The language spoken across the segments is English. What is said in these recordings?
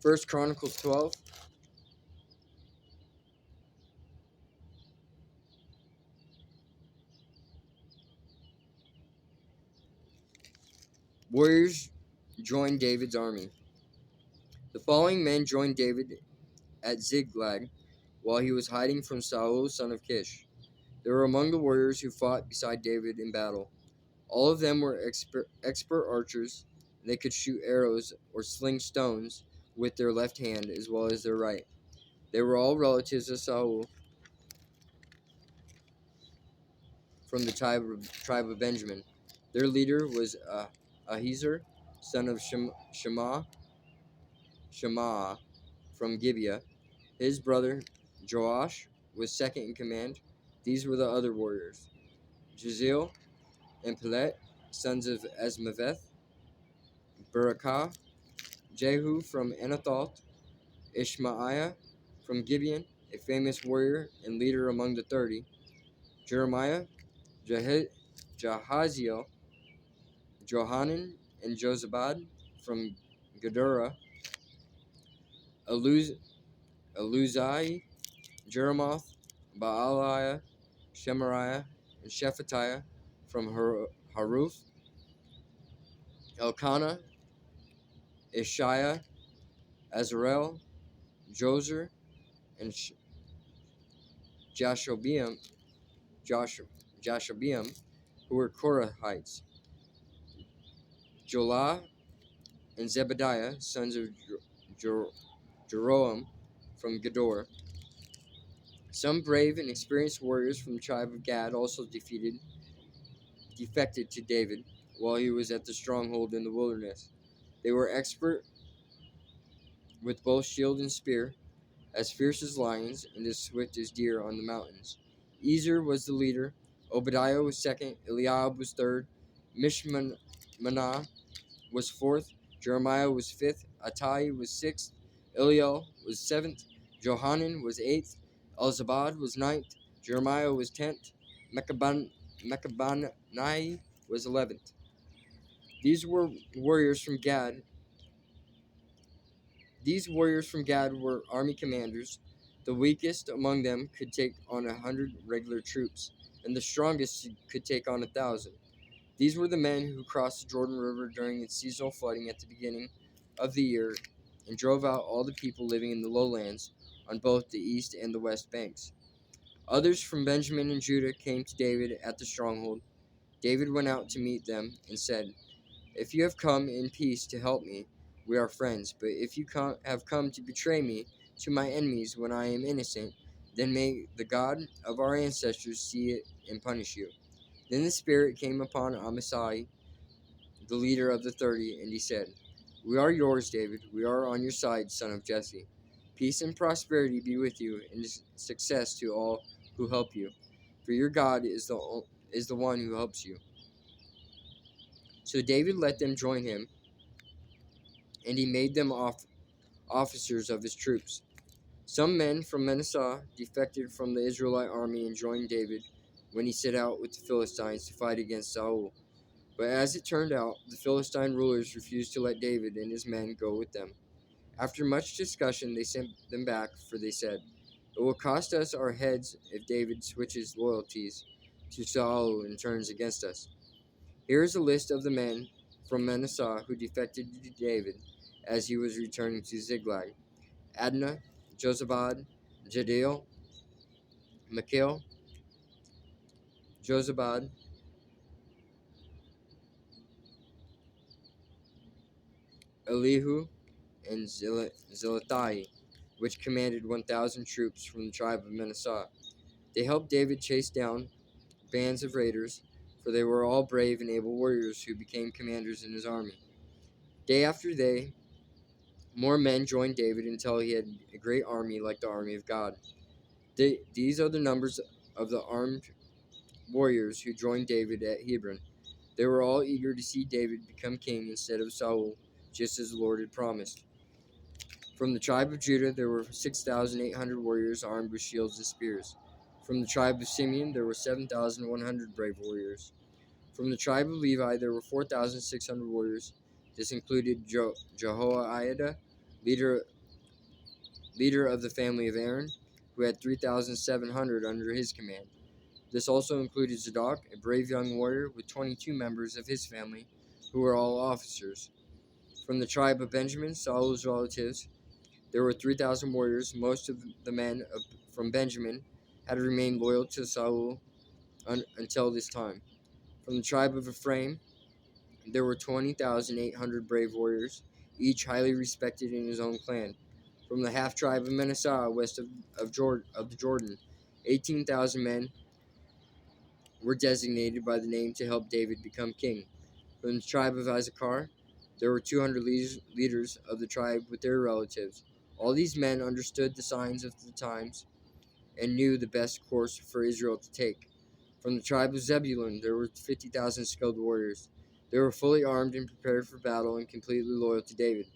First Chronicles 12. Warriors joined David's army. The following men joined David at Ziklag while he was hiding from Saul, son of Kish. They were among the warriors who fought beside David in battle. All of them were expert archers, and they could shoot arrows or sling stones with their left hand as well as their right. They were all relatives of Saul from the tribe of Benjamin. Their leader was Ahiezer, son of Shema from Gibeah. His brother Joash was second in command. These were the other warriors: Jeziel and Pelet, sons of Asmaveth; Berakah, Jehu from Anathoth; Ishmaiah from Gibeon, a famous warrior and leader among the 30; Jeremiah, Jahaziel, Johanan, and Jozabad from Gedera; Eluzai, Jeremoth, Baaliah, Shemariah, and Shephatiah from Haruph; Elkanah, Ishiah, Azarel, Jozer, and Jashobeam, Jashobeam, who were Korahites; Jolah and Zebediah, sons of Jeroam from Gedor. Some brave and experienced warriors from the tribe of Gad also defected to David while he was at the stronghold in the wilderness. They were expert with both shield and spear, as fierce as lions and as swift as deer on the mountains. Ezer was the leader, Obadiah was second, Eliab was third, Mishmanah was fourth, Jeremiah was fifth, Attai was sixth, Eliel was seventh, Johanan was eighth, Elzabad was ninth, Jeremiah was 10th, Mechabani was 11th. These were warriors from Gad. These warriors from Gad were army commanders. The weakest among them could take on 100 regular troops, and the strongest could take on 1,000. These were the men who crossed the Jordan River during its seasonal flooding at the beginning of the year and drove out all the people living in the lowlands on both the east and the west banks. Others from Benjamin and Judah came to David at the stronghold. David went out to meet them and said, "If you have come in peace to help me, we are friends. But if you have come to betray me to my enemies when I am innocent, then may the God of our ancestors see it and punish you." Then the Spirit came upon Amasai, the leader of the 30, and he said, "We are yours, David. We are on your side, son of Jesse. Peace and prosperity be with you, and success to all who help you. For your God is the one who helps you." So David let them join him, and he made them officers of his troops. Some men from Manasseh defected from the Israelite army and joined David when he set out with the Philistines to fight against Saul. But as it turned out, the Philistine rulers refused to let David and his men go with them. After much discussion, they sent them back, for they said, "It will cost us our heads if David switches loyalties to Saul and turns against us." Here is a list of the men from Manasseh who defected to David as he was returning to Ziklag: Adnah, Jozabad, Jadiel, Machil, Jozabad, Elihu, and Zilithai, which commanded 1,000 troops from the tribe of Manasseh. They helped David chase down bands of raiders, for they were all brave and able warriors who became commanders in his army. Day after day, more men joined David until he had a great army like the army of God. These are the numbers of the armed warriors who joined David at Hebron. They were all eager to see David become king instead of Saul, just as the Lord had promised. From the tribe of Judah, there were 6,800 warriors armed with shields and spears. From the tribe of Simeon, there were 7,100 brave warriors. From the tribe of Levi, there were 4,600 warriors. This included Jehoiada, leader leader of the family of Aaron, who had 3,700 under his command. This also included Zadok, a brave young warrior with 22 members of his family, who were all officers. From the tribe of Benjamin, Saul's relatives, there were 3,000 warriors. Most of the men from Benjamin had remained loyal to Saul until this time. From the tribe of Ephraim, there were 20,800 brave warriors, each highly respected in his own clan. From the half tribe of Manasseh, west of the Jordan, 18,000 men were designated by the name to help David become king. From the tribe of Issachar, there were 200 leaders of the tribe with their relatives. All these men understood the signs of the times and knew the best course for Israel to take. From the tribe of Zebulun, there were 50,000 skilled warriors. They were fully armed and prepared for battle and completely loyal to David.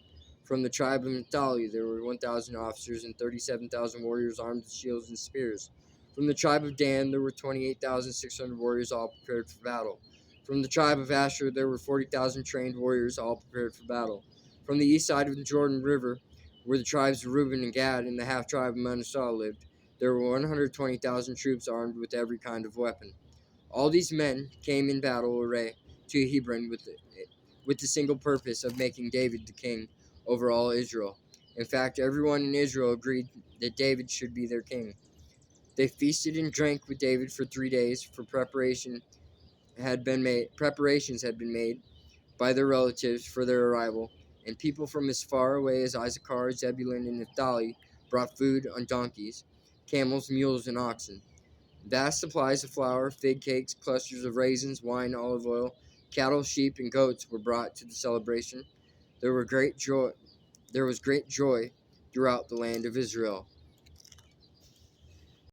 From the tribe of Naphtali, there were 1,000 officers and 37,000 warriors armed with shields and spears. From the tribe of Dan, there were 28,600 warriors all prepared for battle. From the tribe of Asher, there were 40,000 trained warriors all prepared for battle. From the east side of the Jordan River, where the tribes of Reuben and Gad and the half tribe of Manasseh lived, there were 120,000 troops armed with every kind of weapon. All these men came in battle array to Hebron with the single purpose of making David the king over all Israel. In fact, everyone in Israel agreed that David should be their king. They feasted and drank with David for 3 days, for preparations had been made by their relatives for their arrival, and people from as far away as Issachar, Zebulun, and Naphtali brought food on donkeys, camels, mules, and oxen. Vast supplies of flour, fig cakes, clusters of raisins, wine, olive oil, cattle, sheep, and goats were brought to the celebration. There was great joy throughout the land of Israel.